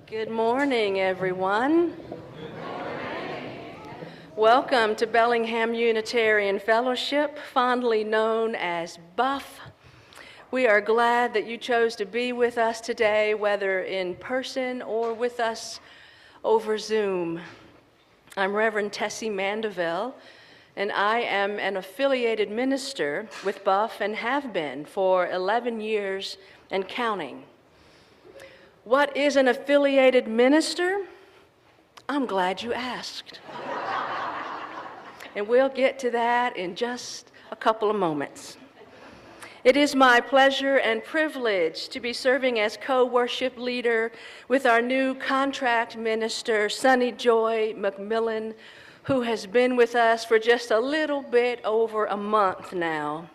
Good morning, everyone. Welcome to Bellingham Unitarian Fellowship, fondly known as Buff. We are glad that you chose to be with us today, whether in person or with us over Zoom. I'm Reverend Tessie Mandeville, and I am an affiliated minister with Buff and have been for 11 years and counting. What is an affiliated minister? I'm glad you asked. And we'll get to that in just a couple of moments. It is my pleasure and privilege to be serving as co-worship leader with our new contract minister, Sunny Joy McMillan, who has been with us for just a little bit over a month now.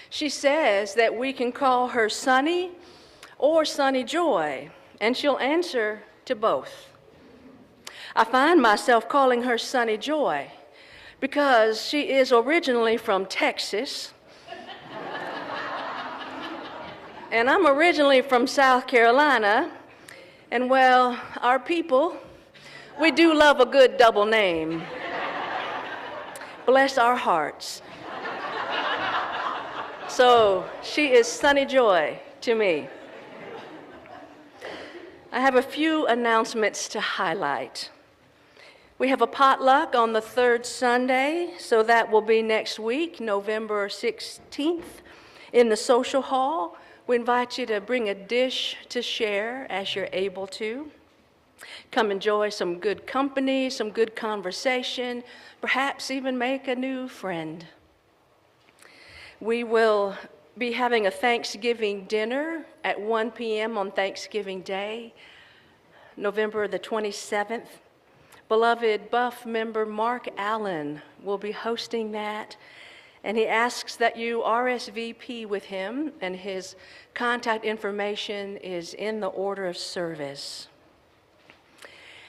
She says that we can call her Sunny or Sunny Joy, and she'll answer to both. I find myself calling her Sunny Joy because she is originally from Texas, and I'm originally from South Carolina, and well, our people, we do love a good double name. Bless our hearts. So she is Sunny Joy to me. I have a few announcements to highlight. We have a potluck on the third Sunday, so that will be next week, November 16th, in the social hall. We invite you to bring a dish to share as you're able to. Come enjoy some good company, some good conversation, perhaps even make a new friend. We will be having a Thanksgiving dinner at 1 p.m. on Thanksgiving Day, November the 27th. Beloved Buff member Mark Allen will be hosting that, and he asks that you RSVP with him, and his contact information is in the order of service.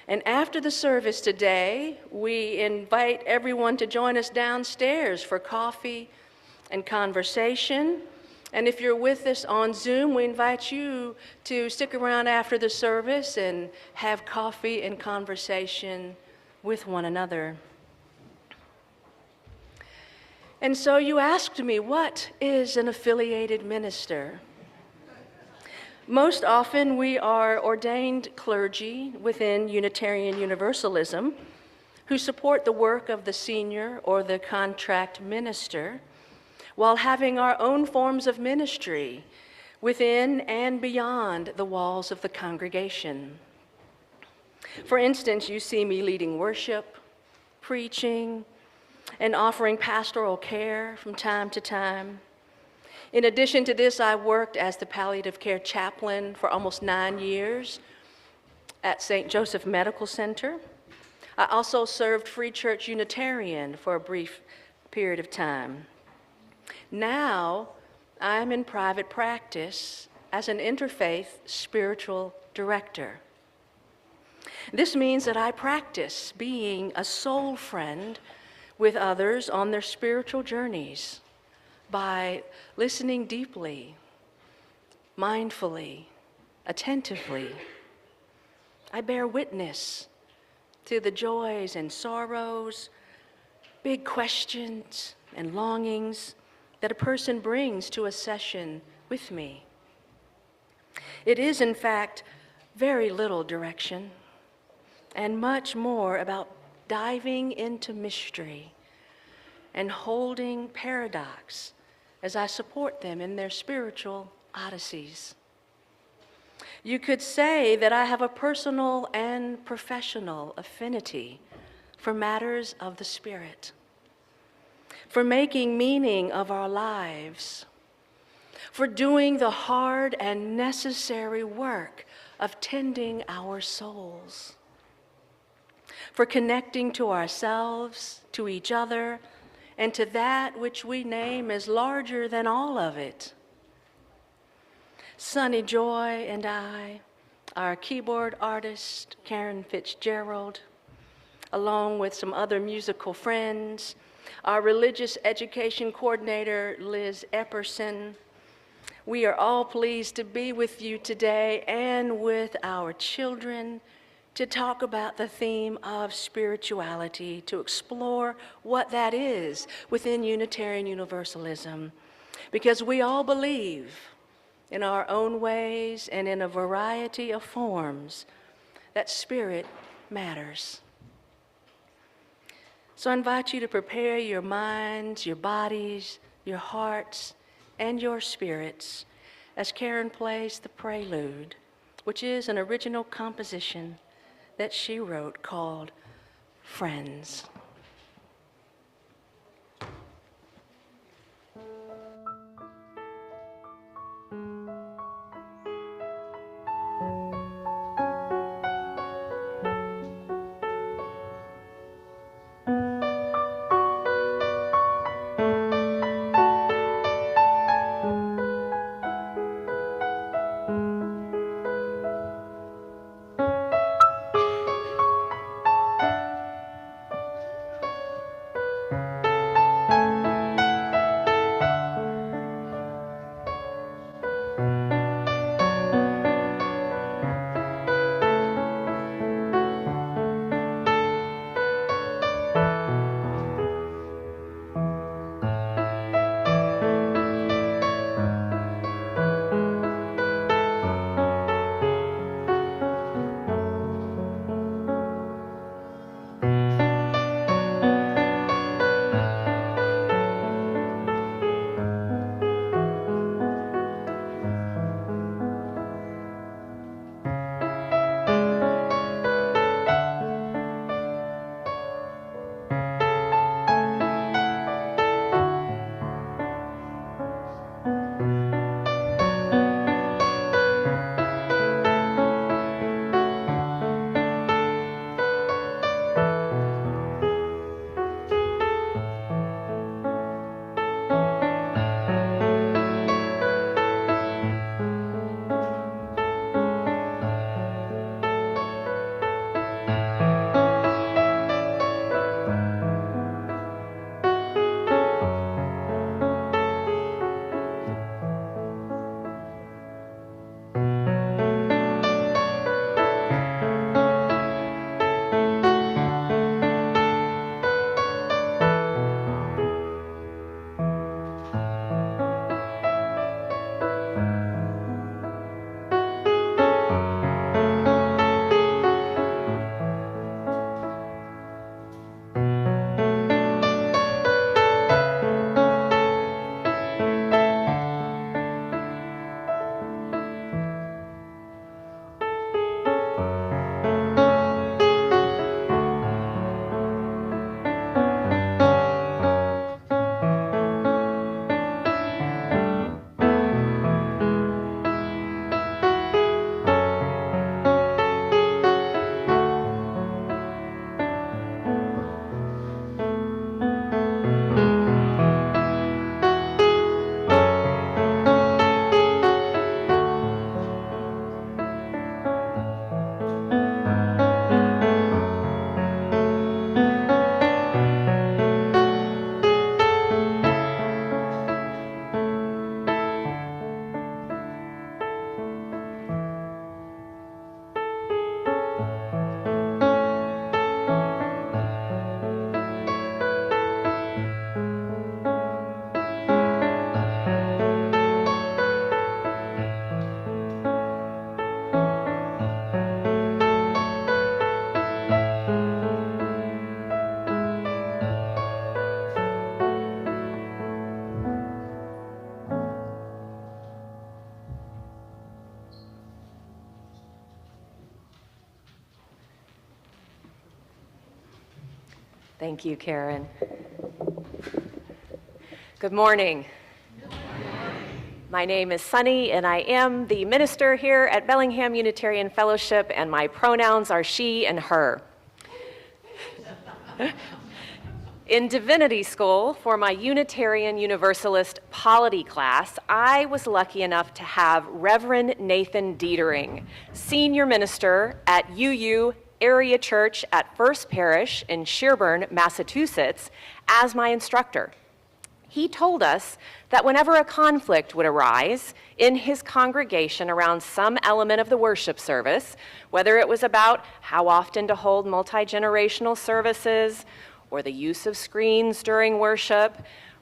And after the service today, we invite everyone to join us downstairs for coffee and conversation. And if you're with us on Zoom, we invite you to stick around after the service and have coffee and conversation with one another. And so you asked me, what is an affiliated minister? Most often we are ordained clergy within Unitarian Universalism who support the work of the senior or the contract minister, while having our own forms of ministry within and beyond the walls of the congregation. For instance, you see me leading worship, preaching, and offering pastoral care from time to time. In addition to this, I worked as the palliative care chaplain for almost 9 years at St. Joseph Medical Center. I also served Free Church Unitarian for a brief period of time. Now, I'm in private practice as an interfaith spiritual director. This means that I practice being a soul friend with others on their spiritual journeys by listening deeply, mindfully, attentively. I bear witness to the joys and sorrows, big questions and longings that a person brings to a session with me. It is, in fact, very little direction and much more about diving into mystery and holding paradox as I support them in their spiritual odysseys. You could say that I have a personal and professional affinity for matters of the Spirit, for making meaning of our lives, for doing the hard and necessary work of tending our souls, for connecting to ourselves, to each other, and to that which we name as larger than all of it. Sunny Joy and I, our keyboard artist, Karen Fitzgerald, along with some other musical friends, our religious education coordinator, Liz Epperson, We are all pleased to be with you today and with our children to talk about the theme of spirituality, to explore what that is within Unitarian Universalism, because we all believe in our own ways and in a variety of forms that spirit matters. So I invite you to prepare your minds, your bodies, your hearts, and your spirits as Karen plays the prelude, which is an original composition that she wrote called Friends. Thank you, Karen. Good morning. Good morning. My name is Sunny, and I am the minister here at Bellingham Unitarian Fellowship, and my pronouns are she and her. In divinity school, for my Unitarian Universalist polity class, I was lucky enough to have Reverend Nathan Dietering, senior minister at UU Area Church at First Parish in Sherburne, Massachusetts, as my instructor. He told us that whenever a conflict would arise in his congregation around some element of the worship service, whether it was about how often to hold multi-generational services or the use of screens during worship,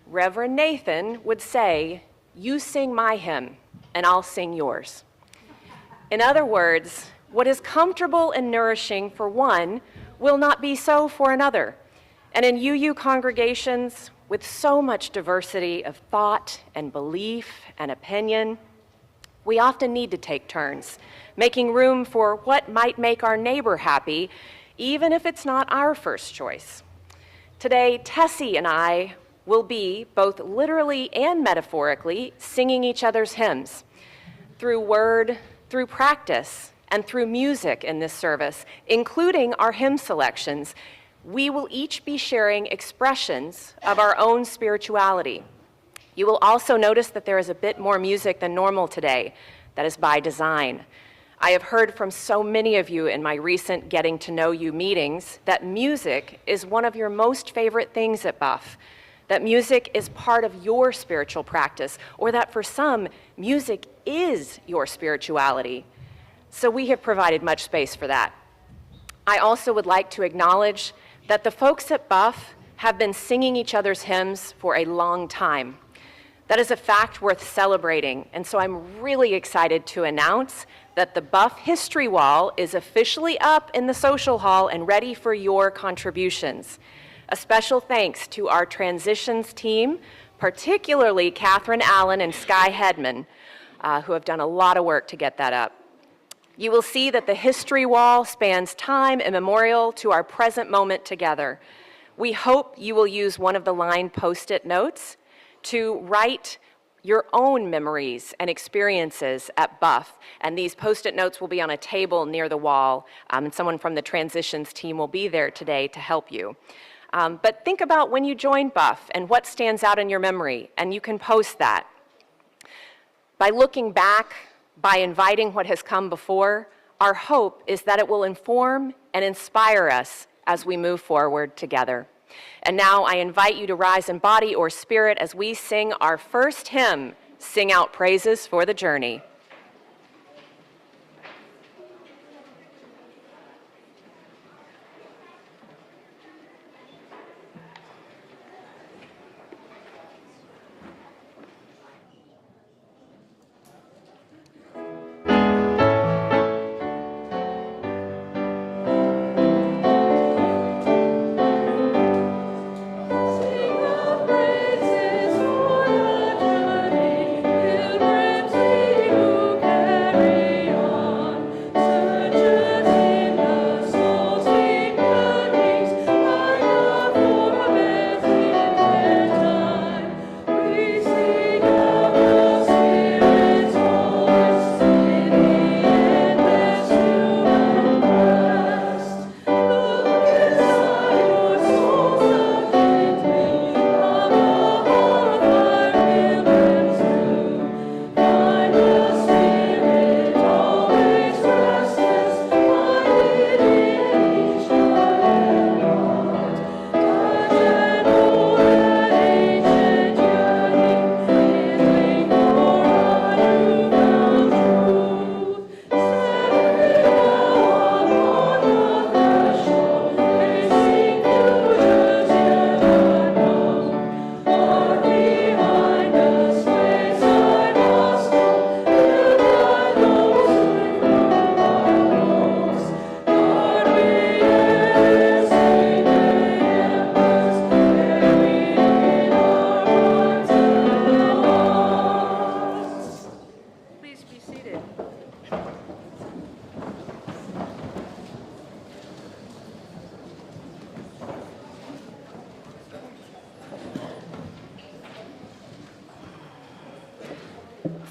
Reverend Nathan would say, "You sing my hymn, and I'll sing yours." In other words, what is comfortable and nourishing for one will not be so for another. And in UU congregations, with so much diversity of thought and belief and opinion, we often need to take turns, making room for what might make our neighbor happy, even if it's not our first choice. Today, Tessie and I will be, both literally and metaphorically, singing each other's hymns. Through word, through practice, and through music in this service, including our hymn selections, we will each be sharing expressions of our own spirituality. You will also notice that there is a bit more music than normal today. That is by design. I have heard from so many of you in my recent Getting to Know You meetings that music is one of your most favorite things at Buff, that music is part of your spiritual practice, or that for some, music is your spirituality. So we have provided much space for that. I also would like to acknowledge that the folks at Buff have been singing each other's hymns for a long time. That is a fact worth celebrating, and so I'm really excited to announce that the Buff History Wall is officially up in the social hall and ready for your contributions. A special thanks to our transitions team, particularly Catherine Allen and Sky Hedman, who have done a lot of work to get that up. You will see that the history wall spans time immemorial to our present moment together. We hope you will use one of the lined Post-it notes to write your own memories and experiences at Buff. And these Post-it notes will be on a table near the wall, and someone from the transitions team will be there today to help you. But think about when you joined Buff and what stands out in your memory, and you can post that. By looking back, by inviting what has come before, our hope is that it will inform and inspire us as we move forward together. And now I invite you to rise in body or spirit as we sing our first hymn, Sing Out Praises for the Journey.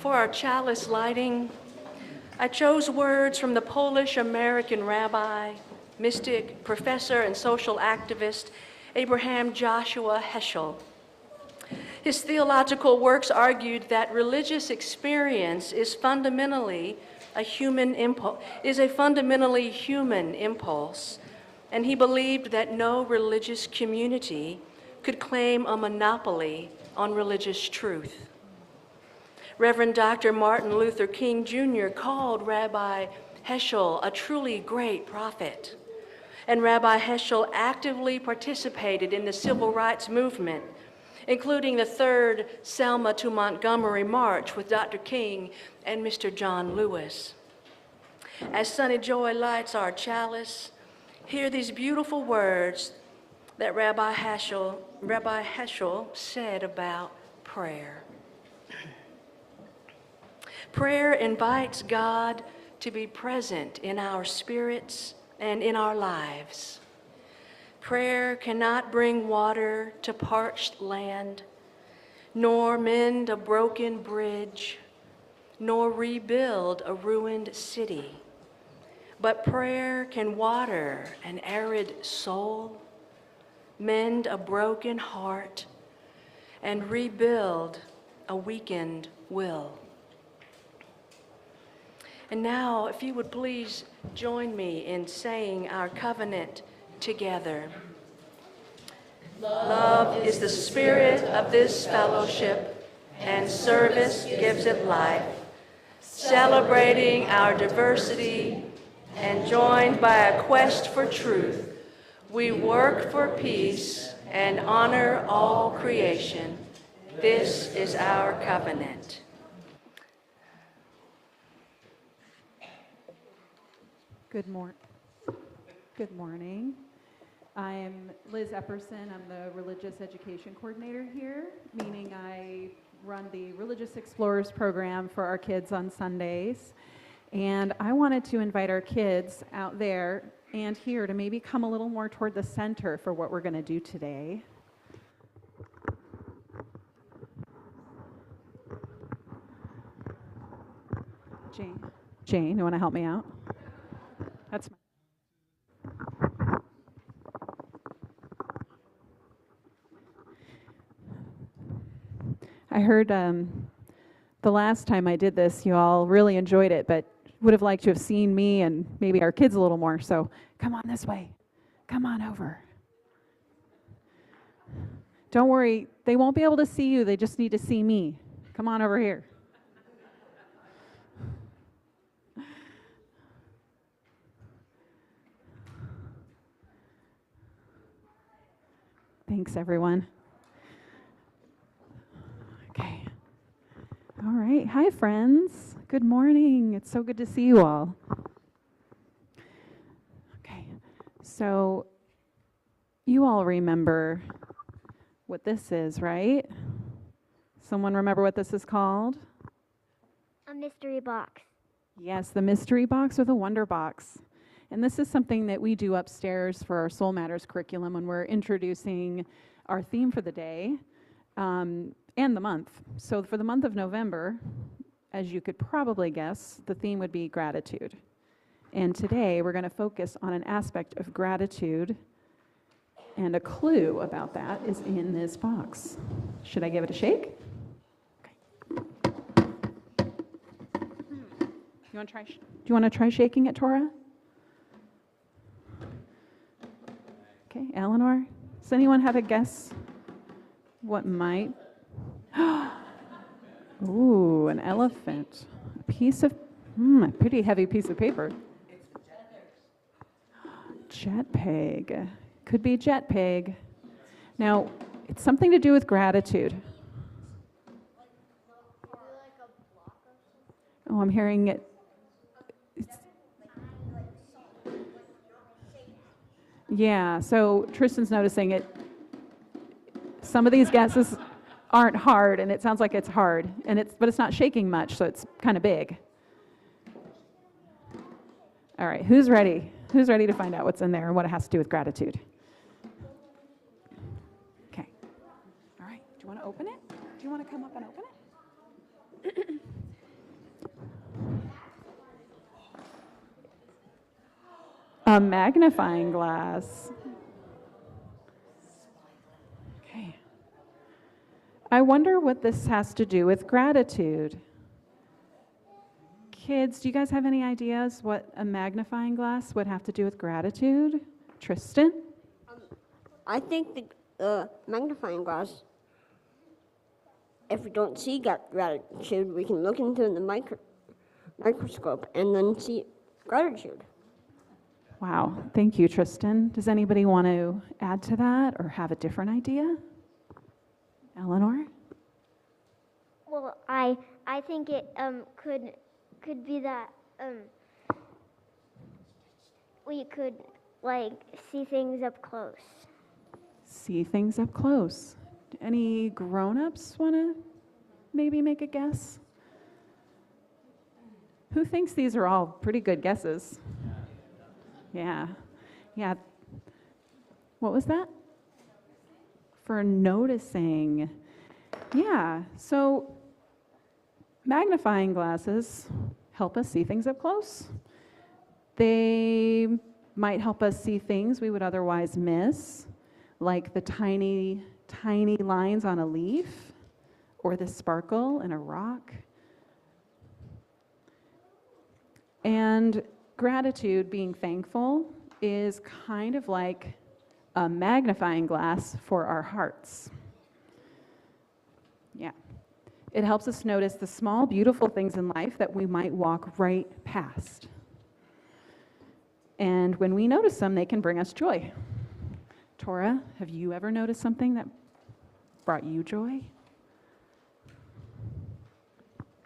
For our chalice lighting, I chose words from the Polish-American rabbi, mystic, professor, and social activist Abraham Joshua Heschel. His theological works argued that religious experience is a fundamentally human impulse, and he believed that no religious community could claim a monopoly on religious truth. Reverend Dr. Martin Luther King Jr. called Rabbi Heschel a truly great prophet. And Rabbi Heschel actively participated in the civil rights movement, including the third Selma to Montgomery March with Dr. King and Mr. John Lewis. As Sonny Joy lights our chalice, hear these beautiful words that Rabbi Heschel said about prayer. Prayer invites God to be present in our spirits and in our lives. Prayer cannot bring water to parched land, nor mend a broken bridge, nor rebuild a ruined city. But prayer can water an arid soul, mend a broken heart, and rebuild a weakened will. And now, if you would please join me in saying our covenant together. Love is the spirit of this fellowship, and service gives it life. Celebrating our diversity and joined by a quest for truth, we work for peace and honor all creation. This is our covenant. Good morning. I'm Liz Epperson. I'm the Religious Education Coordinator here, meaning I run the Religious Explorers program for our kids on Sundays. And I wanted to invite our kids out there and here to maybe come a little more toward the center for what we're going to do today. Jane, you want to help me out? That's my... I heard the last time I did this, you all really enjoyed it, but would have liked to have seen me and maybe our kids a little more. So come on this way. Come on over. Don't worry, they won't be able to see you. They just need to see me. Come on over here. Thanks, everyone. Okay. All right. Hi, friends. Good morning. It's so good to see you all. Okay. So you all remember what this is, right? Someone remember what this is called? A mystery box. Yes, the mystery box or the wonder box. And this is something that we do upstairs for our Soul Matters curriculum when we're introducing our theme for the day and the month. So for the month of November, as you could probably guess, the theme would be gratitude. And today we're going to focus on an aspect of gratitude, and a clue about that is in this box. Should I give it a shake? Okay. Do you want to try shaking it, Tora? Okay, Eleanor, does anyone have a guess what might? Ooh, an elephant. A piece of, a pretty heavy piece of paper. Jet peg. Could be jet peg. Now, it's something to do with gratitude. Oh, I'm hearing it. Yeah, so Tristan's noticing it. Some of these guesses aren't hard, and it sounds like it's hard, but it's not shaking much, so it's kind of big. All right, who's ready? Who's ready to find out what's in there and what it has to do with gratitude? Okay. All right, do you want to open it? Do you want to come up and open it? A magnifying glass. Okay. I wonder what this has to do with gratitude. Kids, do you guys have any ideas what a magnifying glass would have to do with gratitude? Tristan? I think the magnifying glass if we don't see gratitude, we can look into the microscope and then see gratitude. Wow, thank you, Tristan. Does anybody want to add to that or have a different idea? Eleanor? Well, I think it could be that we could like see things up close. See things up close. Any grown-ups want to maybe make a guess? Who thinks these are all pretty good guesses? Yeah. What was that? For noticing. Yeah, so magnifying glasses help us see things up close. They might help us see things we would otherwise miss, like the tiny lines on a leaf or the sparkle in a rock. And gratitude, being thankful, is kind of like a magnifying glass for our hearts. Yeah. It helps us notice the small, beautiful things in life that we might walk right past. And when we notice them, they can bring us joy. Tora, have you ever noticed something that brought you joy?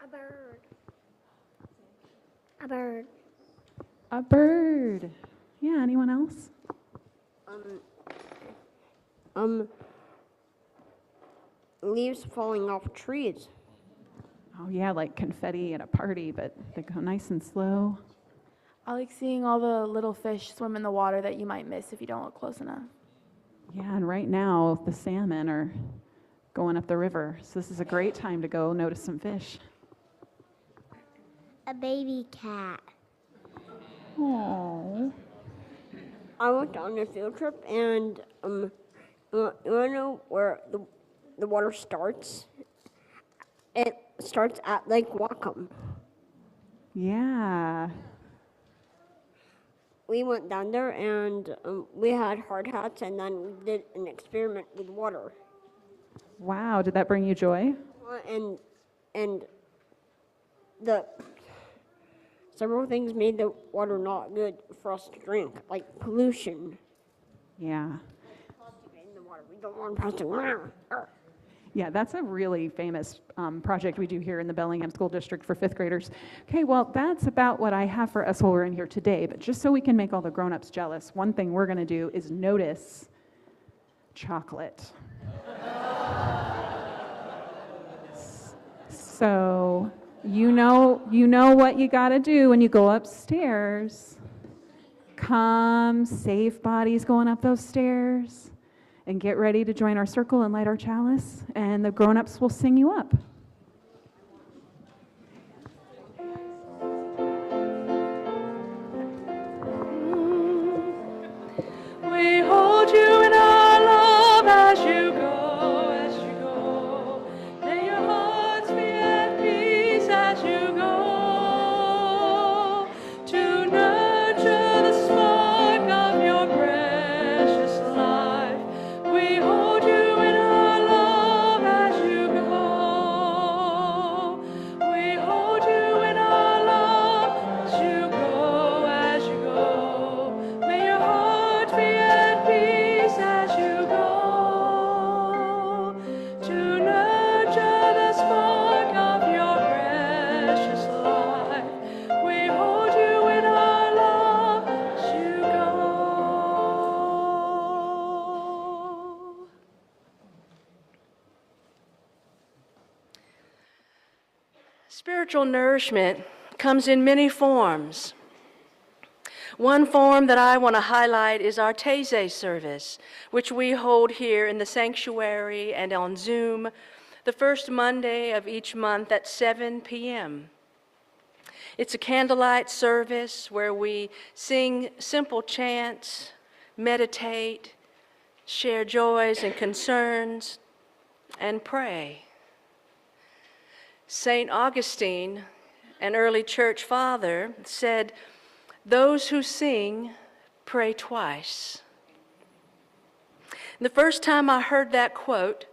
A bird. A bird. A bird. Yeah, anyone else? Leaves falling off trees. Oh yeah, like confetti at a party, but they go nice and slow. I like seeing all the little fish swim in the water that you might miss if you don't look close enough. Yeah, and right now the salmon are going up the river, so this is a great time to go notice some fish. A baby cat. Aww. I went on a field trip, and you want to know where the water starts? It starts at Lake Whatcom. Yeah. We went down there, and we had hard hats, and then we did an experiment with water. Wow, did that bring you joy? And the several things made the water not good for us to drink, like pollution. Yeah. In the water, we don't want plastic. Yeah, that's a really famous project we do here in the Bellingham School District for fifth graders. Okay, well, that's about what I have for us while we're in here today. But just so we can make all the grown-ups jealous, one thing we're going to do is notice chocolate. So you know what you got to do when you go upstairs. Come, safe bodies going up those stairs. And get ready to join our circle and light our chalice, and the grown-ups will sing you up. We hold you in our love as you go, as you go. May your hearts be at peace as you go. To nurture the spark of your precious life. We hold you in our love as you go. We hold you in our love as you go, as you go. May your heart be at peace as you go. To nurture the spark of your precious life. We hold you in our love as you go. Spiritual nourishment comes in many forms. One form that I want to highlight is our Taizé service, which we hold here in the sanctuary and on Zoom the first Monday of each month at 7 p.m. It's a candlelight service where we sing simple chants, meditate, share joys and concerns, and pray. St. Augustine, an early church father, said, "Those who sing pray twice." The first time I heard that quote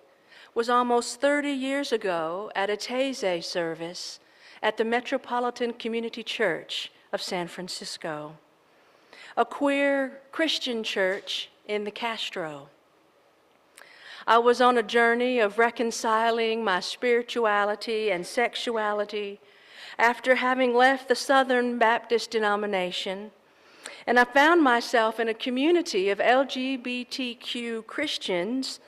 was almost 30 years ago at a Taizé service at the Metropolitan Community Church of San Francisco, a queer Christian church in the Castro. I was on a journey of reconciling my spirituality and sexuality after having left the Southern Baptist denomination, and I found myself in a community of LGBTQ Christians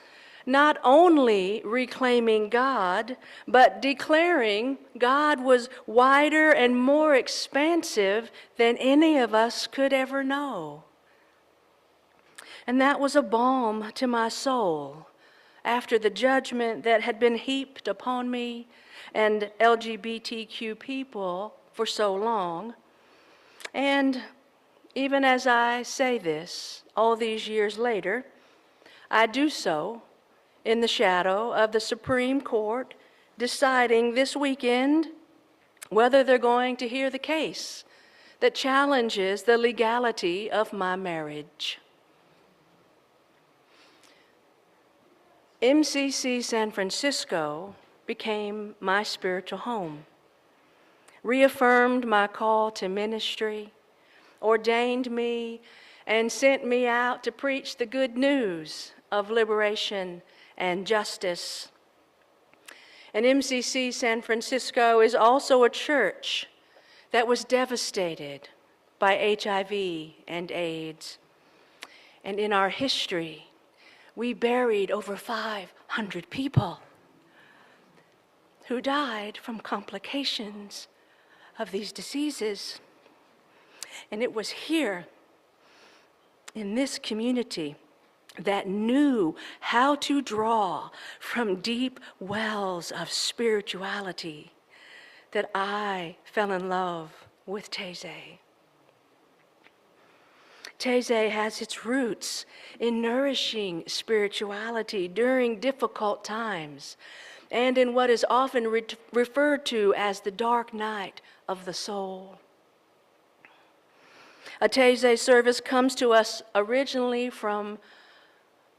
not only reclaiming God, but declaring God was wider and more expansive than any of us could ever know. And that was a balm to my soul after the judgment that had been heaped upon me and LGBTQ people for so long. And even as I say this, all these years later, I do so in the shadow of the Supreme Court deciding this weekend whether they're going to hear the case that challenges the legality of my marriage. MCC San Francisco became my spiritual home, reaffirmed my call to ministry, ordained me, and sent me out to preach the good news of liberation and justice. And MCC San Francisco is also a church that was devastated by HIV and AIDS. And in our history, we buried over 500 people who died from complications of these diseases. And it was here in this community that knew how to draw from deep wells of spirituality that I fell in love with Taizé. Taizé has its roots in nourishing spirituality during difficult times and in what is often referred to as the dark night of the soul. A Taizé service comes to us originally from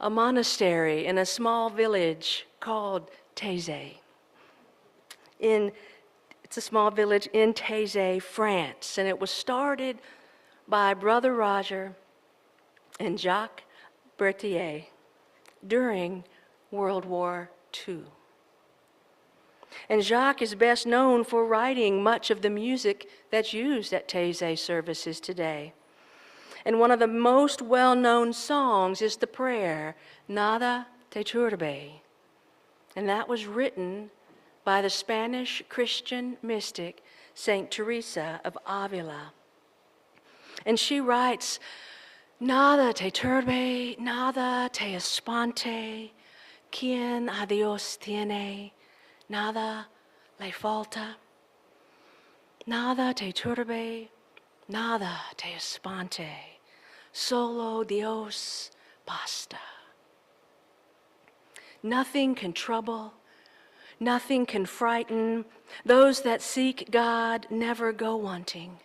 a monastery in a small village called Taizé. It's a small village in Taizé, France, and it was started by Brother Roger and Jacques Berthier during World War II. And Jacques is best known for writing much of the music that's used at Taizé services today. And one of the most well-known songs is the prayer, Nada te turbe. And that was written by the Spanish Christian mystic, Saint Teresa of Avila. And she writes, Nada te turbe, nada te espante, quien a Dios tiene, nada le falta. Nada te turbe, nada te espante, solo Dios basta. Nothing can trouble, nothing can frighten. Those that seek God never go wanting.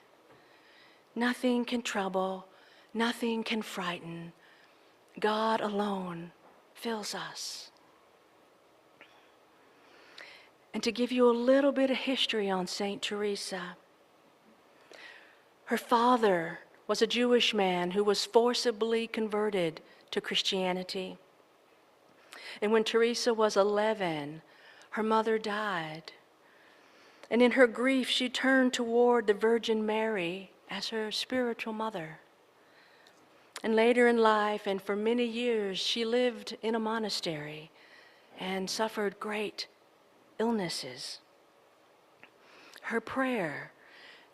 Nothing can trouble, nothing can frighten. God alone fills us. And to give you a little bit of history on Saint Teresa, her father was a Jewish man who was forcibly converted to Christianity. And when Teresa was 11, her mother died. And in her grief, she turned toward the Virgin Mary as her spiritual mother. And later in life, and for many years, she lived in a monastery and suffered great illnesses. Her prayer,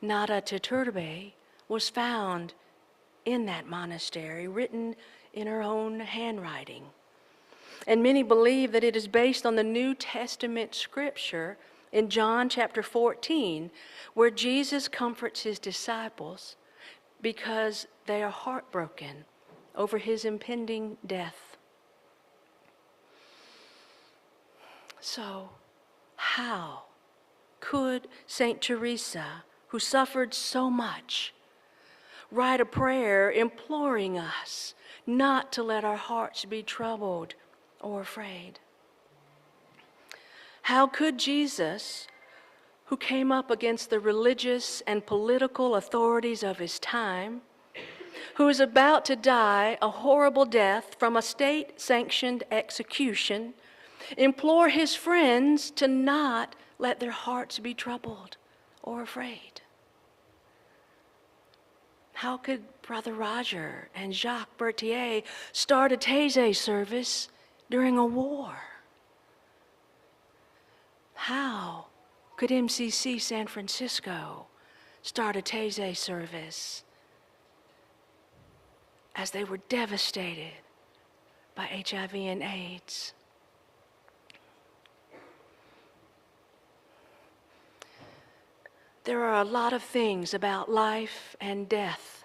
Nada te turbe, was found in that monastery, written in her own handwriting. And many believe that it is based on the New Testament scripture in John chapter 14, where Jesus comforts his disciples because they are heartbroken over his impending death. So, how could Saint Teresa, who suffered so much, write a prayer imploring us not to let our hearts be troubled or afraid? How could Jesus, who came up against the religious and political authorities of his time, who is about to die a horrible death from a state-sanctioned execution, implore his friends to not let their hearts be troubled or afraid? How could Brother Roger and Jacques Berthier start a Taizé service during a war? How could MCC San Francisco start a Taizé service as they were devastated by HIV and AIDS? There are a lot of things about life and death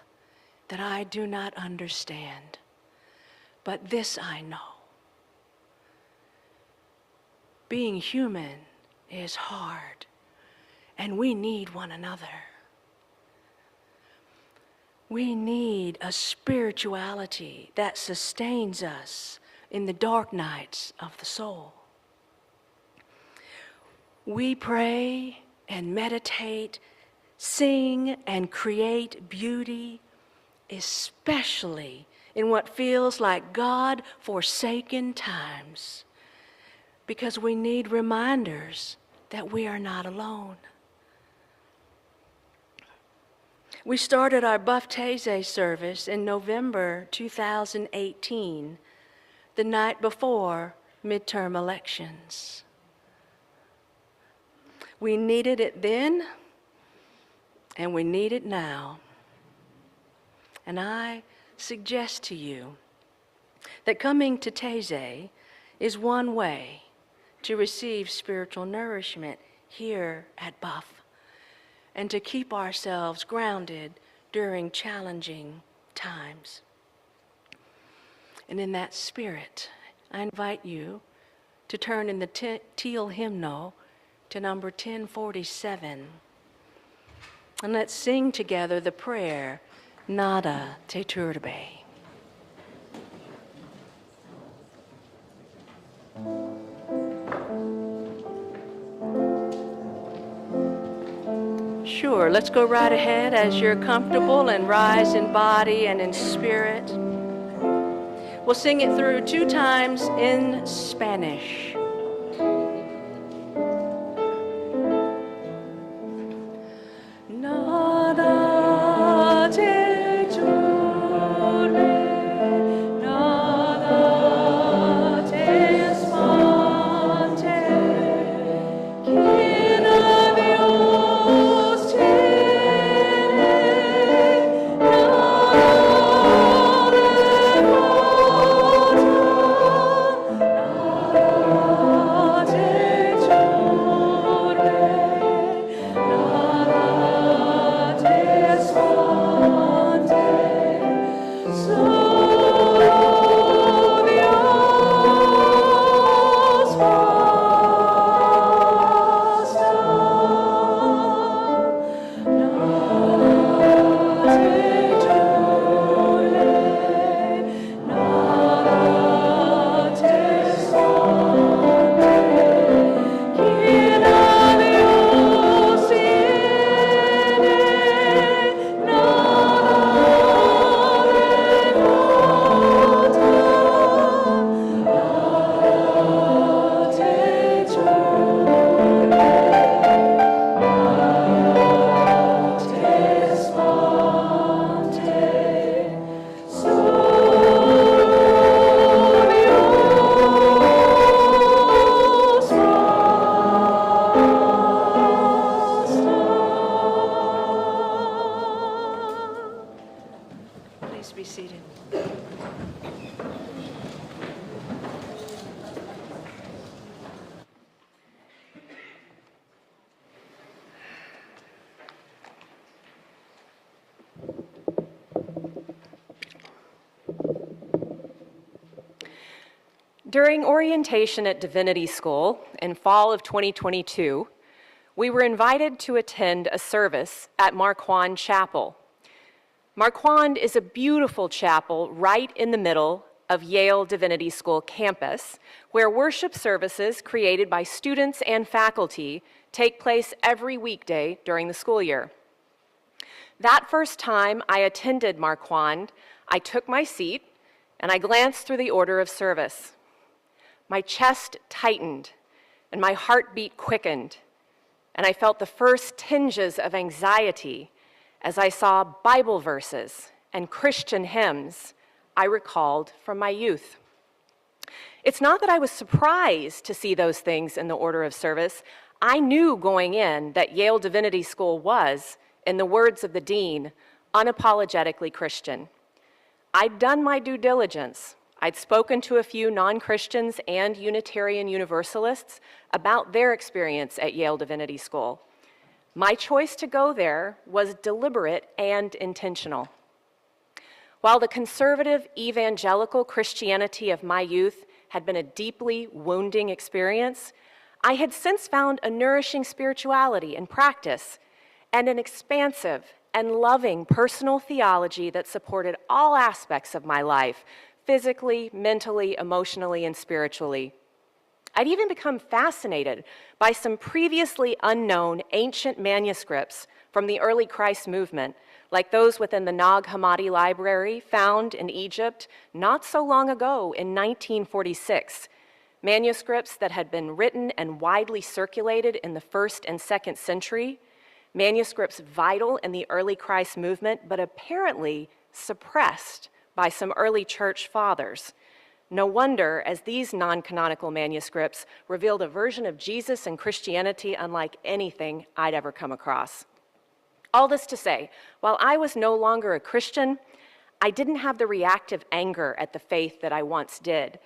that I do not understand, but this I know. Being human is hard, and we need one another. We need a spirituality that sustains us in the dark nights of the soul. We pray and meditate, sing and create beauty, especially in what feels like God-forsaken times, because we need reminders that we are not alone. We started our Buff Taizé service in November 2018, the night before midterm elections. We needed it then, and we need it now. And I suggest to you that coming to Taizé is one way to receive spiritual nourishment here at Buff and to keep ourselves grounded during challenging times. And in that spirit, I invite you to turn in the teal hymnal to number 1047. And let's sing together the prayer, Nada te turbe. Sure, let's go right ahead as you're comfortable and rise in body and in spirit. We'll sing it through 2 times in Spanish. Nada te turbe, nada te espante, quien a Dios tiene, nada le falta, nada te turbe, Please be seated. During orientation at Divinity School in fall of 2022, we were invited to attend a service at Marquand Chapel. Marquand is a beautiful chapel right in the middle of Yale Divinity School campus, where worship services created by students and faculty take place every weekday during the school year. That first time I attended Marquand, I took my seat and I glanced through the order of service. My chest tightened and my heartbeat quickened, and I felt the first tinges of anxiety as I saw Bible verses and Christian hymns I recalled from my youth. It's not that I was surprised to see those things in the order of service. I knew going in that Yale Divinity School was, in the words of the dean, unapologetically Christian. I'd done my due diligence. I'd spoken to a few non-Christians and Unitarian Universalists about their experience at Yale Divinity School. My choice to go there was deliberate and intentional. While the conservative evangelical Christianity of my youth had been a deeply wounding experience, I had since found a nourishing spirituality and practice and an expansive and loving personal theology that supported all aspects of my life, physically, mentally, emotionally, and spiritually. I'd even become fascinated by some previously unknown ancient manuscripts from the early Christ movement, like those within the Nag Hammadi Library found in Egypt not so long ago in 1946, manuscripts that had been written and widely circulated in the 1st and 2nd century, manuscripts vital in the early Christ movement, but apparently suppressed by some early church fathers. No wonder, as these non-canonical manuscripts revealed a version of Jesus and Christianity unlike anything I'd ever come across. All this to say, while I was no longer a Christian, I didn't have the reactive anger at the faith that I once did.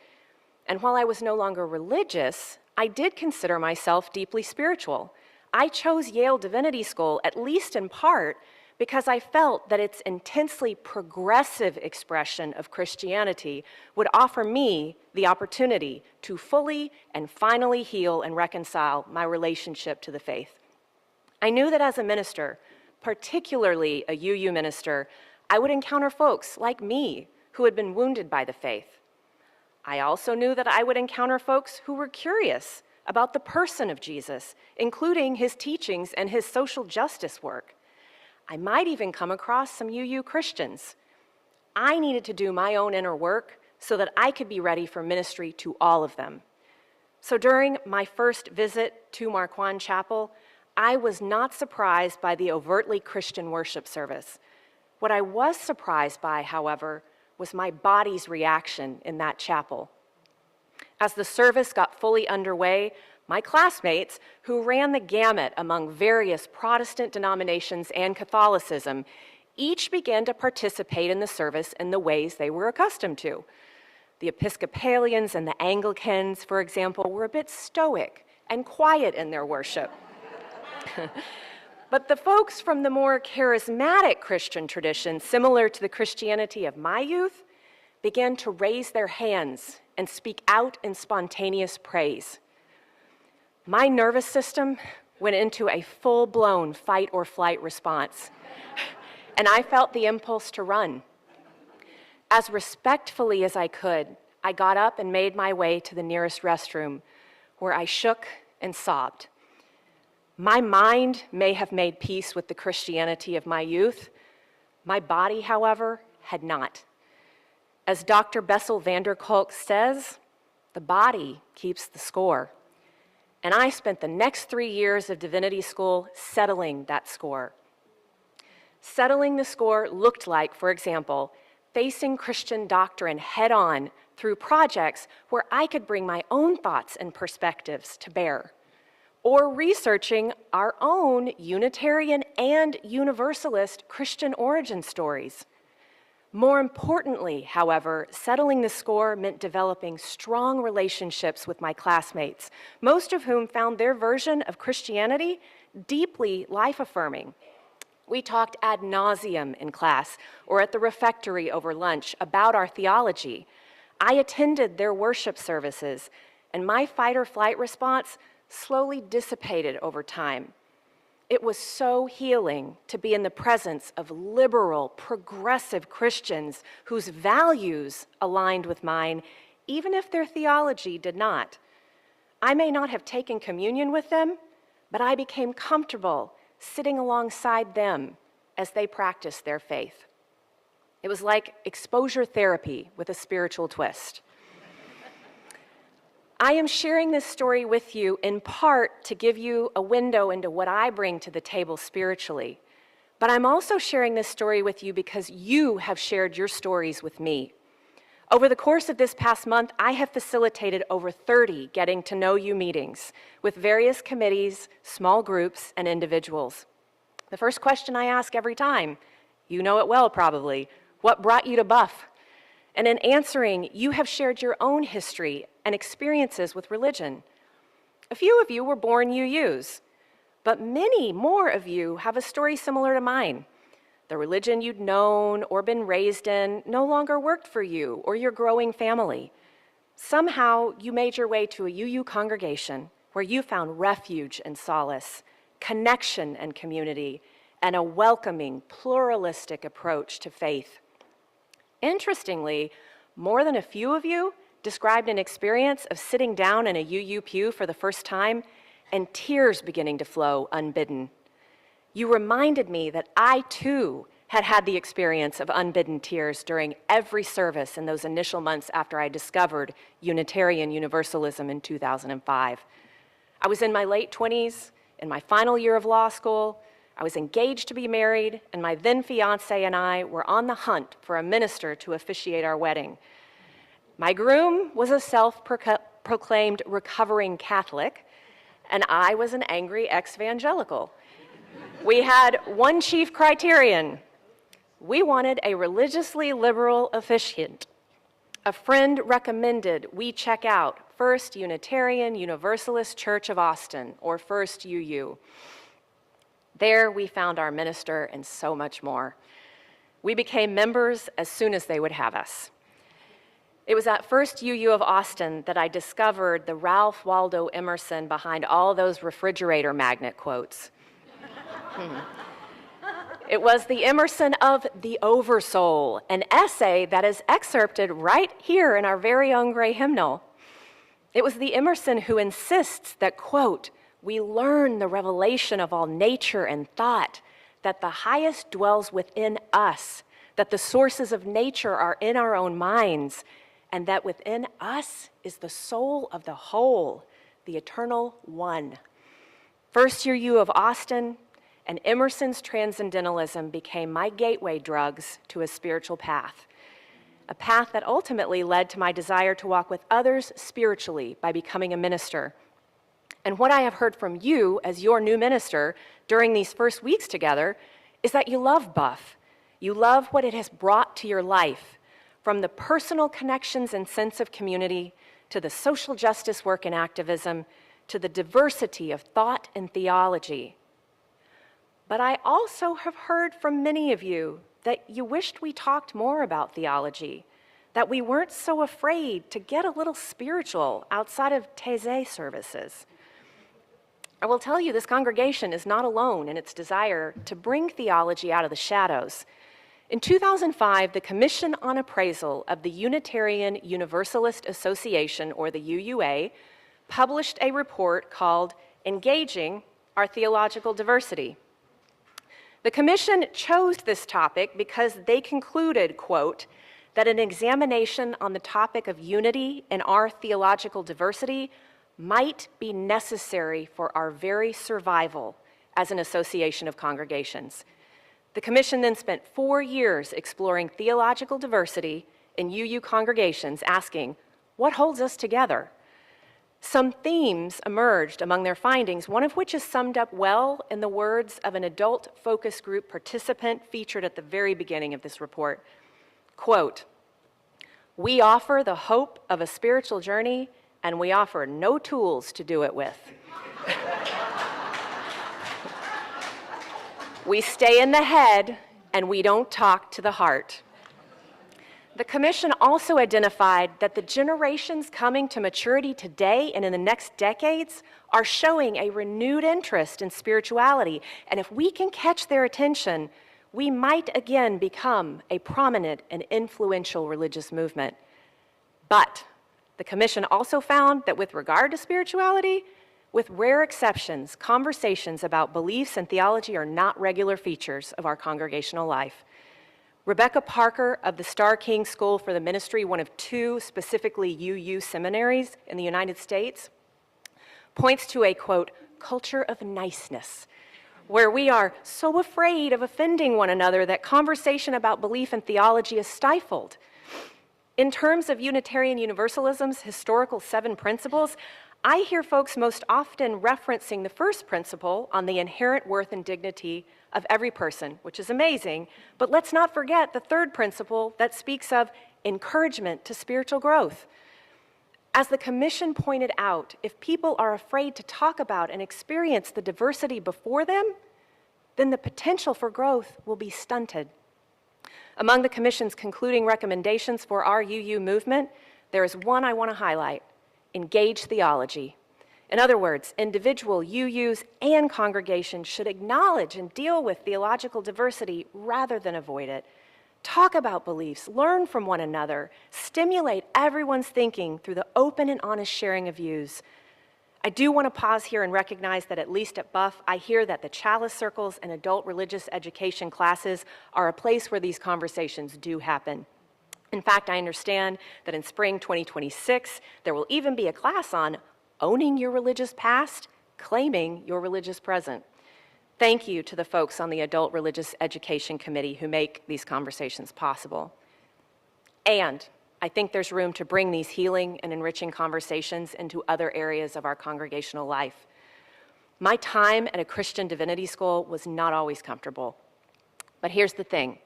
And while I was no longer religious, I did consider myself deeply spiritual. I chose Yale Divinity School, at least in part, because I felt that its intensely progressive expression of Christianity would offer me the opportunity to fully and finally heal and reconcile my relationship to the faith. I knew that as a minister, particularly a UU minister, I would encounter folks like me who had been wounded by the faith. I also knew that I would encounter folks who were curious about the person of Jesus, including his teachings and his social justice work. I might even come across some UU Christians. I needed to do my own inner work so that I could be ready for ministry to all of them. So during my first visit to Marquand Chapel, I was not surprised by the overtly Christian worship service. What I was surprised by, however, was my body's reaction in that chapel. As the service got fully underway, my classmates, who ran the gamut among various Protestant denominations and Catholicism, each began to participate in the service in the ways they were accustomed to. The Episcopalians and the Anglicans, for example, were a bit stoic and quiet in their worship. But the folks from the more charismatic Christian tradition, similar to the Christianity of my youth, began to raise their hands and speak out in spontaneous praise. My nervous system went into a full-blown fight or flight response, and I felt the impulse to run. As respectfully as I could, I got up and made my way to the nearest restroom, where I shook and sobbed. My mind may have made peace with the Christianity of my youth. My body, however, had not. As Dr. Bessel van der Kolk says, the body keeps the score. And I spent the next 3 years of divinity school settling that score. Settling the score looked like, for example, facing Christian doctrine head-on through projects where I could bring my own thoughts and perspectives to bear, or researching our own Unitarian and Universalist Christian origin stories. More importantly, however, settling the score meant developing strong relationships with my classmates, most of whom found their version of Christianity deeply life-affirming. We talked ad nauseum in class or at the refectory over lunch about our theology. I attended their worship services, and my fight or flight response slowly dissipated over time. it was so healing to be in the presence of liberal, progressive Christians whose values aligned with mine, even if their theology did not. I may not have taken communion with them, but I became comfortable sitting alongside them as they practiced their faith. It was like exposure therapy with a spiritual twist. I am sharing this story with you in part to give you a window into what I bring to the table spiritually, but I'm also sharing this story with you because you have shared your stories with me. Over the course of this past month, I have facilitated over 30 getting to know you meetings with various committees, small groups, and individuals. The first question I ask every time, you know it well probably, what brought you to Buff? And in answering, you have shared your own history and experiences with religion. A few of you were born UUs, but many more of you have a story similar to mine. The religion you'd known or been raised in no longer worked for you or your growing family. Somehow, you made your way to a UU congregation where you found refuge and solace, connection and community, and a welcoming, pluralistic approach to faith. Interestingly, more than a few of you described an experience of sitting down in a UU pew for the first time and tears beginning to flow unbidden. You reminded me that I, too, had had the experience of unbidden tears during every service in those initial months after I discovered Unitarian Universalism in 2005. I was in my late 20s, in my final year of law school. I was engaged to be married, and my then fiancé and I were on the hunt for a minister to officiate our wedding. My groom was a self-proclaimed recovering Catholic, and I was an angry ex-evangelical. We had one chief criterion. We wanted a religiously liberal officiant. A friend recommended we check out First Unitarian Universalist Church of Austin, or First UU. There we found our minister and so much more. We became members as soon as they would have us. It was at First UU of Austin that I discovered the Ralph Waldo Emerson behind all those refrigerator magnet quotes. It was the Emerson of The Oversoul, an essay that is excerpted right here in our very own gray hymnal. It was the Emerson who insists that, quote, we learn the revelation of all nature and thought, that the highest dwells within us, that the sources of nature are in our own minds, and that within us is the soul of the whole, the eternal one. First Year U of Austin and Emerson's transcendentalism became my gateway drugs to a spiritual path, a path that ultimately led to my desire to walk with others spiritually by becoming a minister. And what I have heard from you as your new minister during these first weeks together is that you love Buff. You love what it has brought to your life, from the personal connections and sense of community, to the social justice work and activism, to the diversity of thought and theology. But I also have heard from many of you that you wished we talked more about theology, that we weren't so afraid to get a little spiritual outside of Taizé services. I will tell you, this congregation is not alone in its desire to bring theology out of the shadows. In 2005, the Commission on Appraisal of the Unitarian Universalist Association, or the UUA, published a report called Engaging Our Theological Diversity. The Commission chose this topic because they concluded, quote, that an examination on the topic of unity and our theological diversity might be necessary for our very survival as an association of congregations. The Commission then spent 4 years exploring theological diversity in UU congregations, asking, what holds us together? Some themes emerged among their findings, one of which is summed up well in the words of an adult focus group participant featured at the very beginning of this report. Quote, we offer the hope of a spiritual journey, and we offer no tools to do it with. We stay in the head, and we don't talk to the heart. The Commission also identified that the generations coming to maturity today and in the next decades are showing a renewed interest in spirituality, and if we can catch their attention, we might again become a prominent and influential religious movement. But the Commission also found that with regard to spirituality, with rare exceptions, conversations about beliefs and theology are not regular features of our congregational life. Rebecca Parker of the Starr King School for the Ministry, one of 2 specifically UU seminaries in the United States, points to a, quote, culture of niceness, where we are so afraid of offending one another that conversation about belief and theology is stifled. In terms of Unitarian Universalism's historical 7 principles, I hear folks most often referencing the first principle on the inherent worth and dignity of every person, which is amazing, but let's not forget the 3rd principle that speaks of encouragement to spiritual growth. As the Commission pointed out, if people are afraid to talk about and experience the diversity before them, then the potential for growth will be stunted. Among the Commission's concluding recommendations for our UU movement, there is one I want to highlight: engage theology. In other words, individual UUs and congregations should acknowledge and deal with theological diversity rather than avoid it. Talk about beliefs, learn from one another, stimulate everyone's thinking through the open and honest sharing of views. I do want to pause here and recognize that at least at Buff, I hear that the chalice circles and adult religious education classes are a place where these conversations do happen. In fact, I understand that in spring 2026, there will even be a class on owning your religious past, claiming your religious present. Thank you to the folks on the Adult Religious Education Committee who make these conversations possible. And I think there's room to bring these healing and enriching conversations into other areas of our congregational life. My time at a Christian divinity school was not always comfortable. But here's the thing: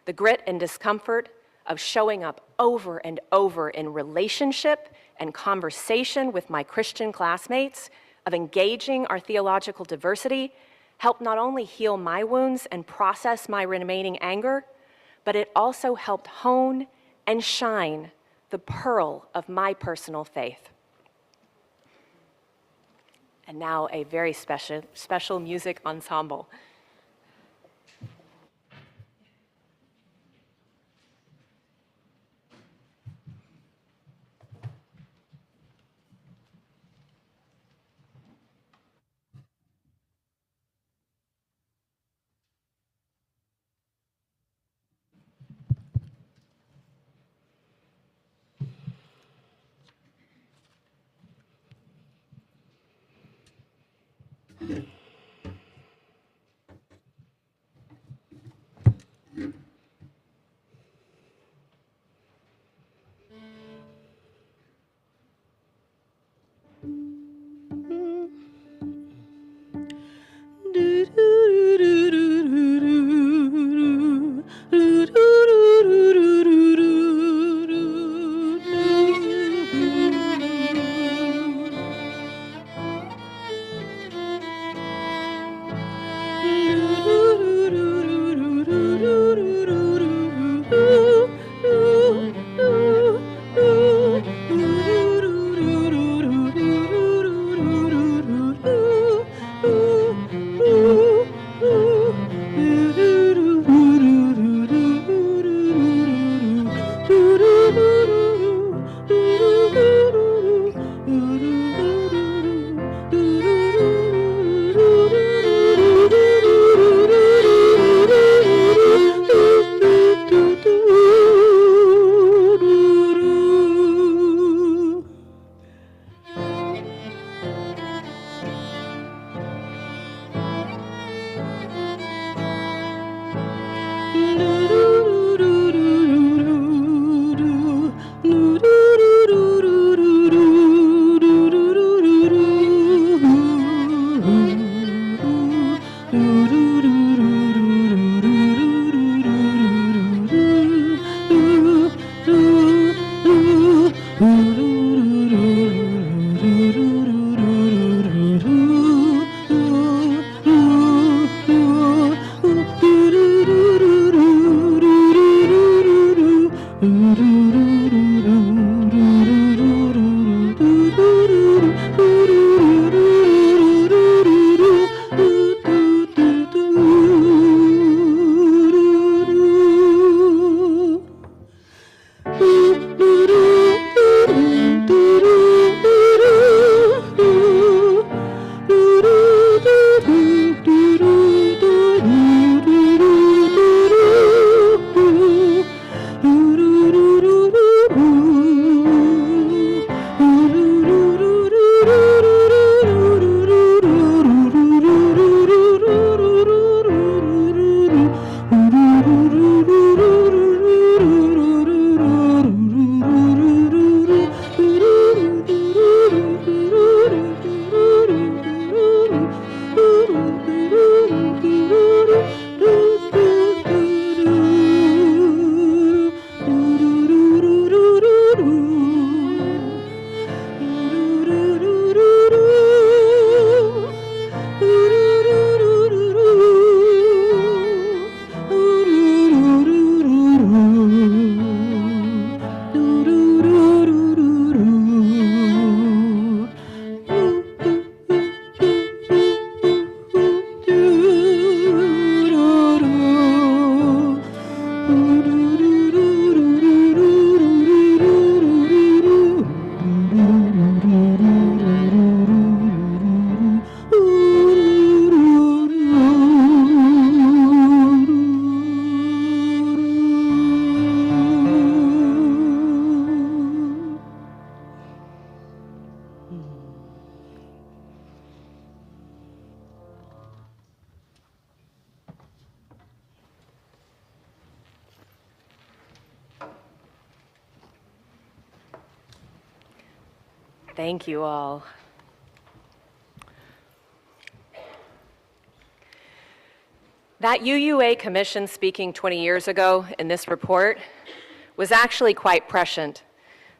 the grit and discomfort of showing up over and over in relationship and conversation with my Christian classmates, of engaging our theological diversity, helped not only heal my wounds and process my remaining anger, but it also helped hone and shine the pearl of my personal faith. And now a very special music ensemble. Thank you all. That UUA commission speaking 20 years ago in this report was actually quite prescient.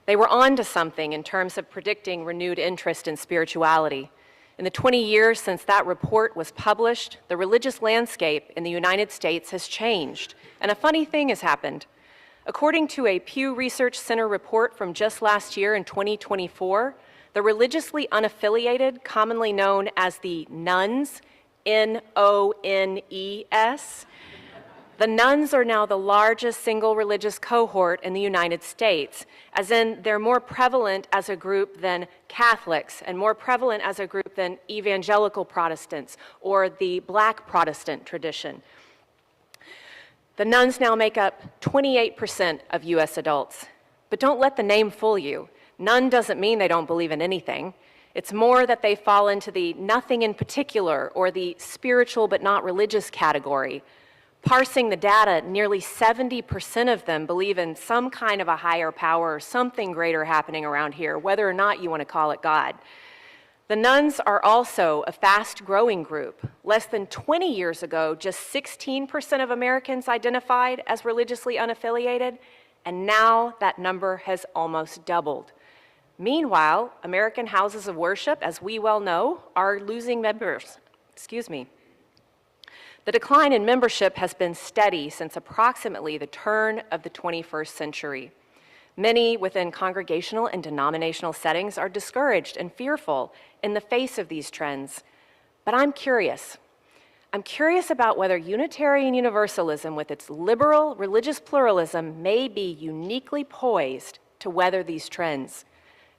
They were on to something in terms of predicting renewed interest in spirituality. In the 20 years since that report was published, the religious landscape in the United States has changed, and a funny thing has happened. According to a Pew Research Center report from just last year in 2024, the religiously unaffiliated, commonly known as the nuns, N-O-N-E-S, the nuns are now the largest single religious cohort in the United States, as in they're more prevalent as a group than Catholics and more prevalent as a group than evangelical Protestants or the Black Protestant tradition. The nuns now make up 28% of U.S. adults. But don't let the name fool you. Nun doesn't mean they don't believe in anything. It's more that they fall into the nothing in particular or the spiritual but not religious category. Parsing the data, nearly 70% of them believe in some kind of a higher power or something greater happening around here, whether or not you want to call it God. The nuns are also a fast-growing group. Less than 20 years ago, just 16% of Americans identified as religiously unaffiliated, and now that number has almost doubled. Meanwhile, American houses of worship, as we well know, are losing members. The decline in membership has been steady since approximately the turn of the 21st century. Many within congregational and denominational settings are discouraged and fearful in the face of these trends. But I'm curious. I'm curious about whether Unitarian Universalism, with its liberal religious pluralism, may be uniquely poised to weather these trends.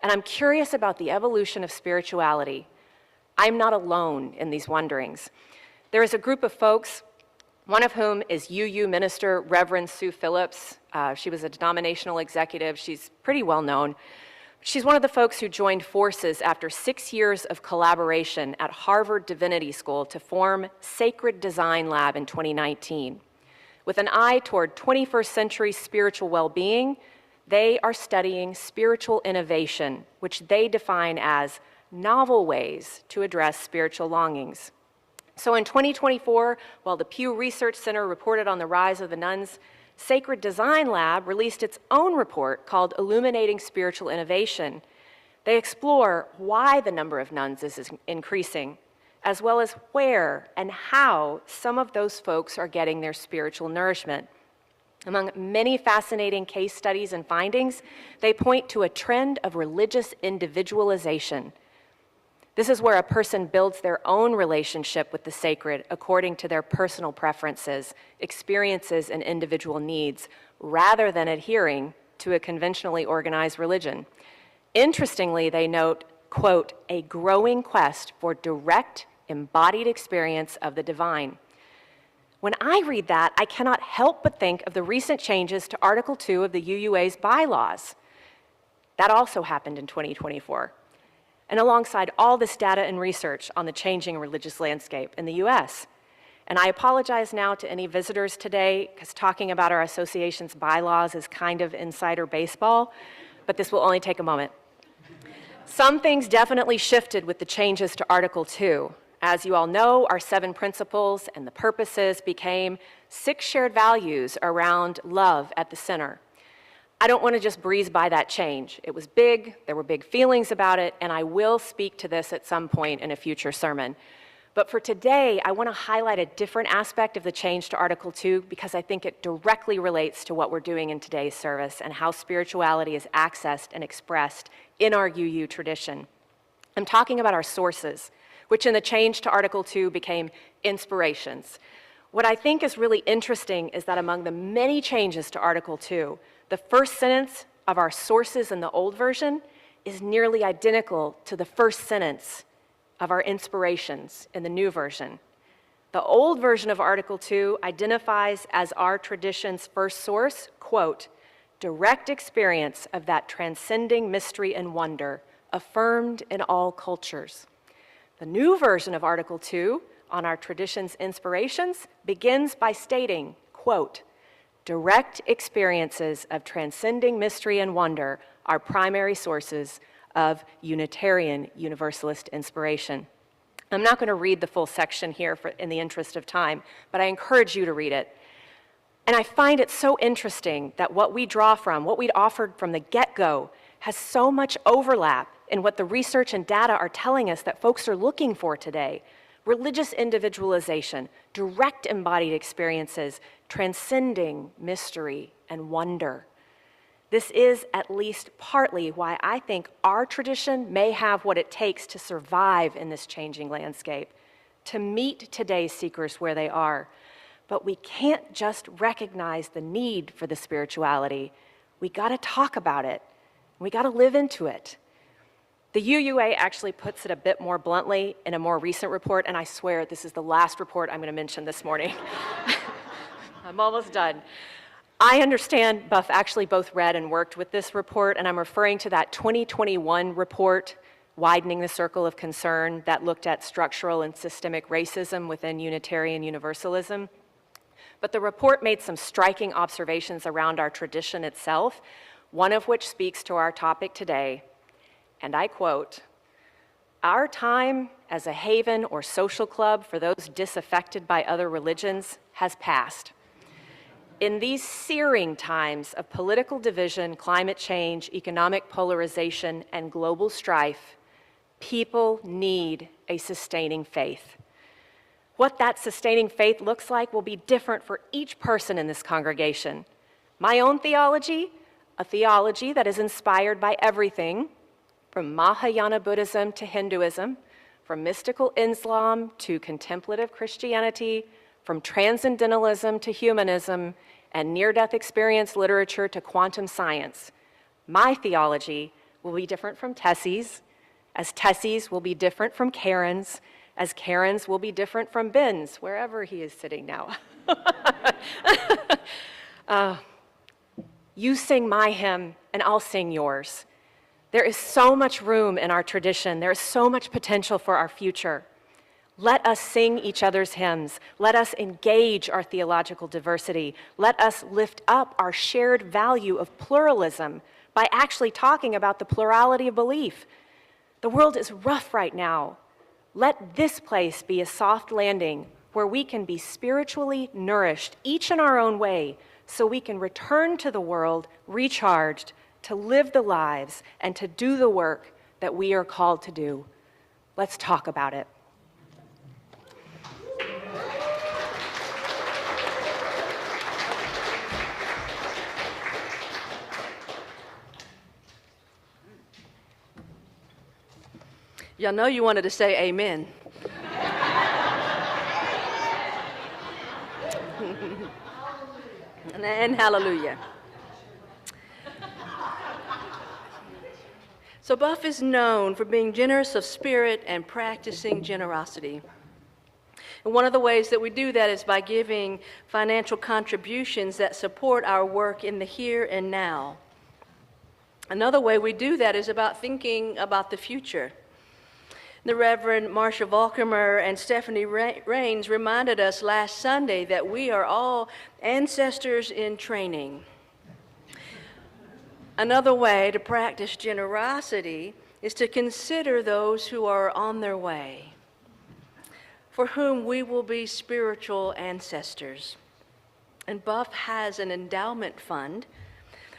And I'm curious about the evolution of spirituality. I'm not alone in these wonderings. There is a group of folks, one of whom is UU minister Reverend Sue Phillips. She was a denominational executive. She's pretty well known. She's one of the folks who joined forces after 6 years of collaboration at Harvard Divinity School to form Sacred Design Lab in 2019. With an eye toward 21st century spiritual well-being, they are studying spiritual innovation, which they define as novel ways to address spiritual longings. So in 2024, while the Pew Research Center reported on the rise of the nuns, Sacred Design Lab released its own report called Illuminating Spiritual Innovation. They explore why the number of nuns is increasing, as well as where and how some of those folks are getting their spiritual nourishment. Among many fascinating case studies and findings, they point to a trend of religious individualization. This is where a person builds their own relationship with the sacred according to their personal preferences, experiences, and individual needs, rather than adhering to a conventionally organized religion. Interestingly, they note, quote, a growing quest for direct, embodied experience of the divine. When I read that, I cannot help but think of the recent changes to Article 2 of the UUA's bylaws. That also happened in 2024. And alongside all this data and research on the changing religious landscape in the US. And I apologize now to any visitors today, because talking about our association's bylaws is kind of insider baseball, but this will only take a moment. Some things definitely shifted with the changes to Article 2. As you all know, our 7 principles and the purposes became 6 shared values around love at the center. I don't want to just breeze by that change. It was big, there were big feelings about it, and I will speak to this at some point in a future sermon. But for today, I want to highlight a different aspect of the change to Article 2 because I think it directly relates to what we're doing in today's service and how spirituality is accessed and expressed in our UU tradition. I'm talking about our sources, which in the change to Article 2 became inspirations. What I think is really interesting is that among the many changes to Article 2, the first sentence of our sources in the old version is nearly identical to the first sentence of our inspirations in the new version. The old version of Article 2 identifies as our tradition's first source, quote, direct experience of that transcending mystery and wonder, affirmed in all cultures. The new version of Article 2 on our tradition's inspirations begins by stating, quote, direct experiences of transcending mystery and wonder are primary sources of Unitarian Universalist inspiration. I'm not going to read the full section here in the interest of time, but I encourage you to read it. And I find it so interesting that what we draw from, what we'd offered from the get-go, has so much overlap in what the research and data are telling us that folks are looking for today. Religious individualization, direct embodied experiences, transcending mystery and wonder. This is at least partly why I think our tradition may have what it takes to survive in this changing landscape, to meet today's seekers where they are. But we can't just recognize the need for the spirituality. We gotta talk about it. We gotta live into it. The UUA actually puts it a bit more bluntly in a more recent report, and I swear this is the last report I'm going to mention this morning. I'm almost done. I understand Buff actually both read and worked with this report, and I'm referring to that 2021 report, Widening the Circle of Concern, that looked at structural and systemic racism within Unitarian Universalism. But the report made some striking observations around our tradition itself, one of which speaks to our topic today. And I quote, our time as a haven or social club for those disaffected by other religions has passed. In these searing times of political division, climate change, economic polarization, and global strife, people need a sustaining faith. What that sustaining faith looks like will be different for each person in this congregation. My own theology, a theology that is inspired by everything, from Mahayana Buddhism to Hinduism, from mystical Islam to contemplative Christianity, from transcendentalism to humanism, and near-death experience literature to quantum science. My theology will be different from Tessie's, as Tessie's will be different from Karen's, as Karen's will be different from Ben's, wherever he is sitting now. You sing my hymn, and I'll sing yours. There is so much room in our tradition. There is so much potential for our future. Let us sing each other's hymns. Let us engage our theological diversity. Let us lift up our shared value of pluralism by actually talking about the plurality of belief. The world is rough right now. Let this place be a soft landing where we can be spiritually nourished, each in our own way, so we can return to the world recharged, to live the lives and to do the work that we are called to do. Let's talk about it. Y'all know you wanted to say amen. And hallelujah. So Buff is known for being generous of spirit and practicing generosity. And one of the ways that we do that is by giving financial contributions that support our work in the here and now. Another way we do that is about thinking about the future. The Reverend Marcia Volkemer and Stephanie Rains reminded us last Sunday that we are all ancestors in training. Another way to practice generosity is to consider those who are on their way, for whom we will be spiritual ancestors. And Buff has an endowment fund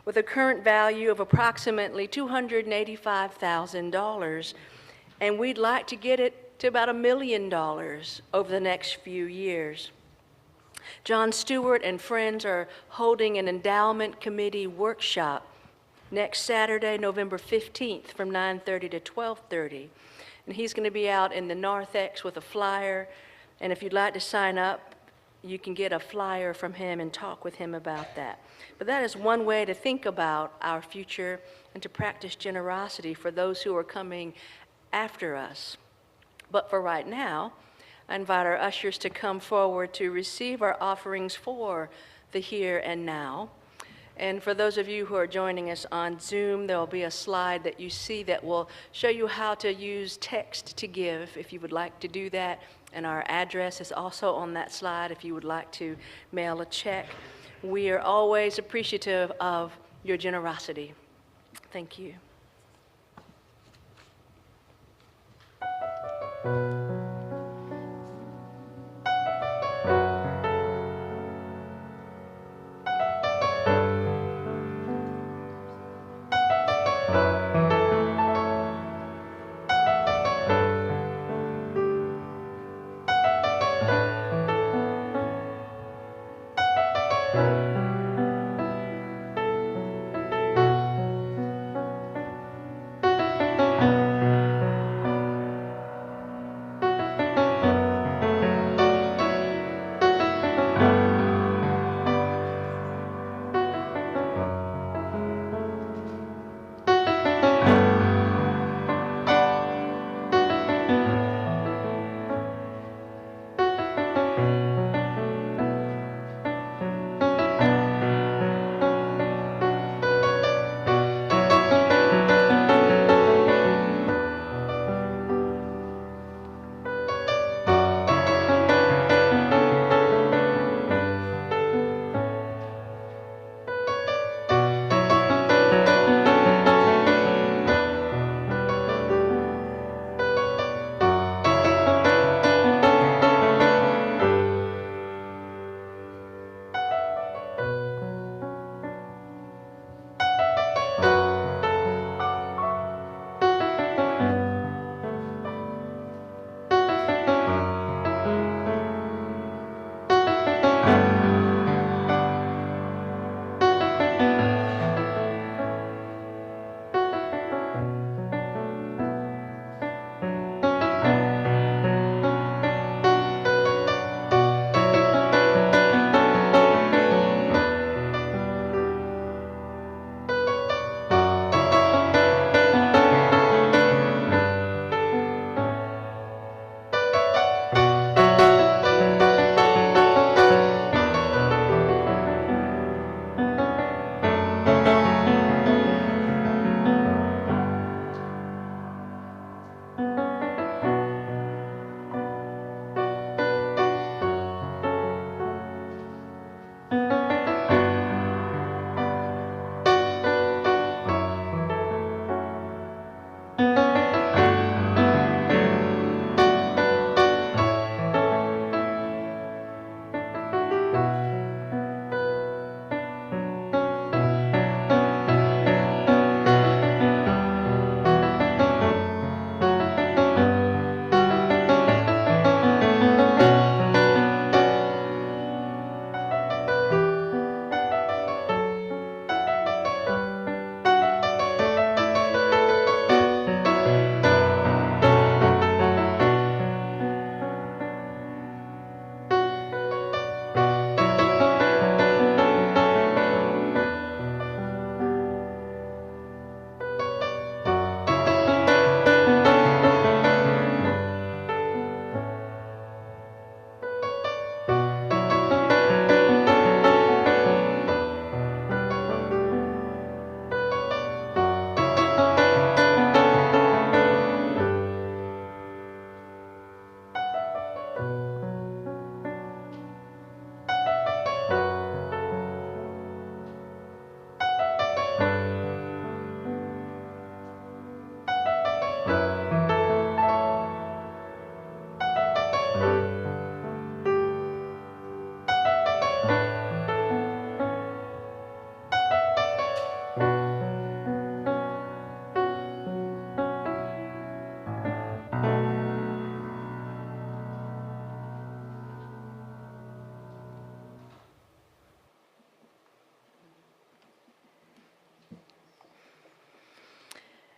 with a current value of approximately $285,000, and we'd like to get it to about $1 million over the next few years. John Stewart and friends are holding an endowment committee workshop next Saturday, November 15th from 9:30 to 12:30. And he's going to be out in the narthex with a flyer, and if you'd like to sign up, you can get a flyer from him and talk with him about that. But that is one way to think about our future and to practice generosity for those who are coming after us. But for right now, I invite our ushers to come forward to receive our offerings for the here and now. And for those of you who are joining us on Zoom, there will be a slide that you see that will show you how to use text to give if you would like to do that. And our address is also on that slide if you would like to mail a check. We are always appreciative of your generosity. Thank you.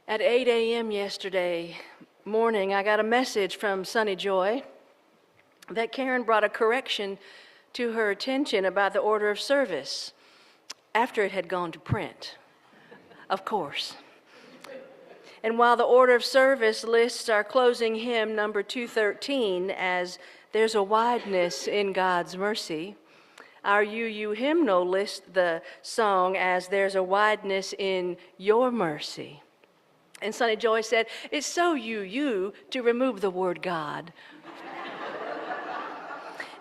At 8 a.m. yesterday morning, I got a message from Sunny Joy that Karen brought a correction to her attention about the order of service after it had gone to print, of course. And while the order of service lists our closing hymn, number 213, as "There's a Wideness in God's Mercy," our UU hymnal lists the song as "There's a Wideness in Your Mercy." And Sunny Joy said, "It's so UU to remove the word God."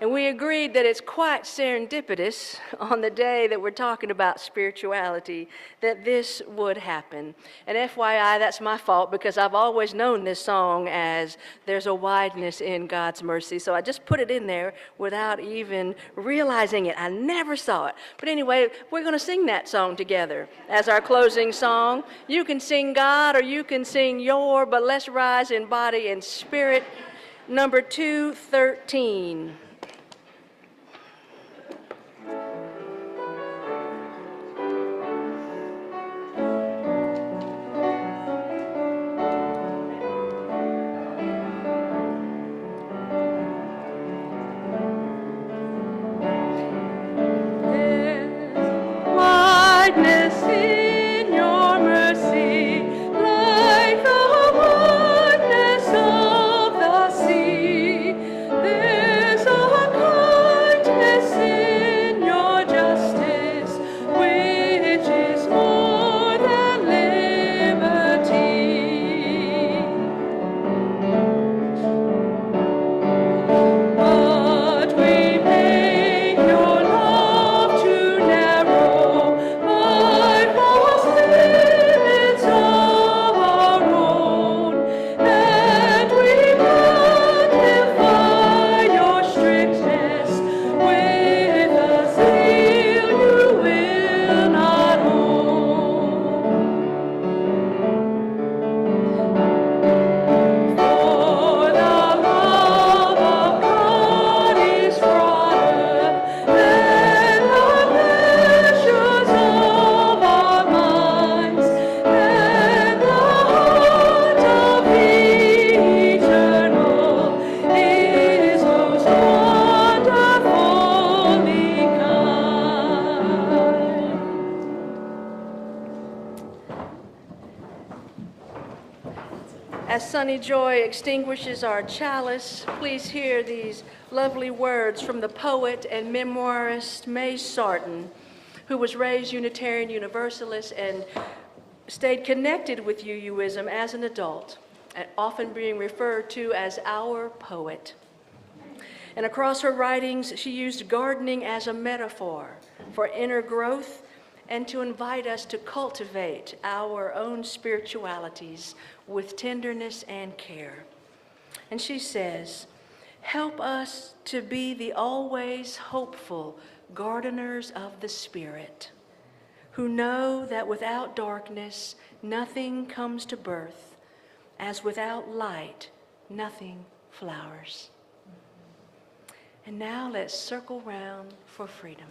And we agreed that it's quite serendipitous on the day that we're talking about spirituality that this would happen. And FYI, that's my fault because I've always known this song as "There's a Wideness in God's Mercy." So I just put it in there without even realizing it. I never saw it. But anyway, we're going to sing that song together as our closing song. You can sing God or you can sing Your, but let's rise in body and spirit. Number 213. As Sunny Joy extinguishes our chalice, please hear these lovely words from the poet and memoirist May Sarton, who was raised Unitarian Universalist and stayed connected with UUism as an adult, and often being referred to as our poet. And across her writings, she used gardening as a metaphor for inner growth and to invite us to cultivate our own spiritualities with tenderness and care. And she says, "Help us to be the always hopeful gardeners of the Spirit, who know that without darkness nothing comes to birth, as without light nothing flowers." And now let's circle round for freedom.